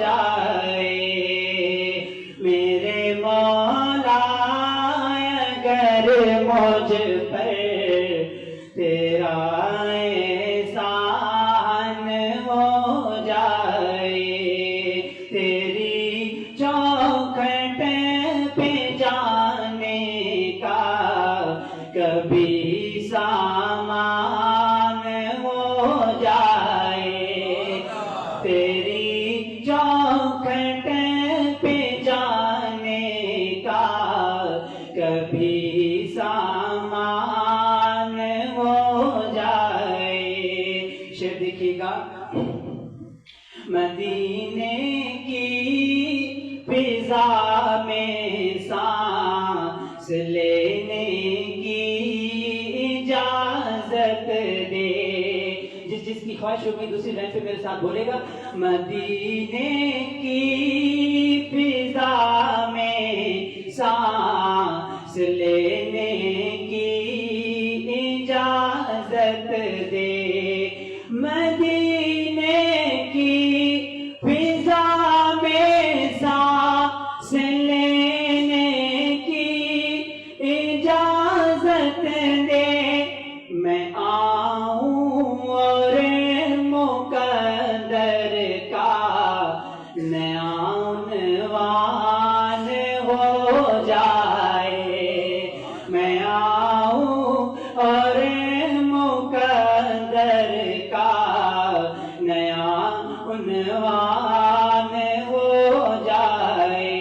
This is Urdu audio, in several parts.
جائے میرے مولا اگر مجھ پر تیرا احسان ہو جائے تیری چوکھٹ پہ جانے کا کبھی سامان ہو جائے تیری چوکھٹ پہ جانے کا کبھی سامان ہو جائے شعر دیکھیے گا مدینے کی فضا میں سانس لینے کی اجازت دے جس کی خواہش ہوگی دوسری لائن پہ میرے ساتھ بولے گا مدینے کی فضا میں سانس لینے کی اجازت دے مدینے کی فضا میں سانس لینے کی اجازت دے میں آؤں اور مقدر کا نیا عنوان ہو جائے میں آؤں اور مقدر کا نیا عنوان ہو جائے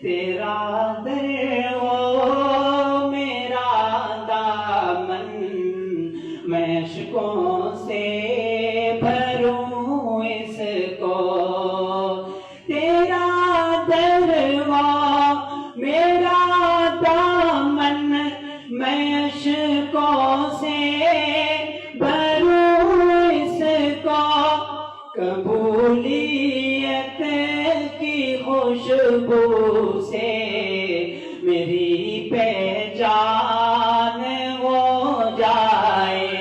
تیرا در ہو میرا دامن میں عشقوں سے بھروں اس کو تیرا در ہو میرا دامن میں عشقوں سے بھروں اس کو قبولیت کی خوشبو سے میری پہچان ہو جائے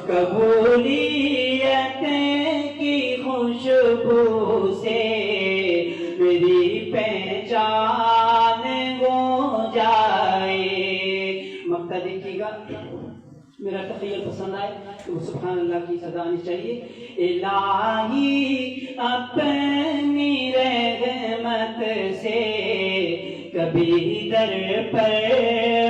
قبولیت کی خوشبو سے میری پہچان ہو جائے مقطع دیکھیے گا میرا تخیل پسند آئے تو سبحان اللہ کی صدا آنی چاہیے الہی اپنی رحمت سے کبھی در پر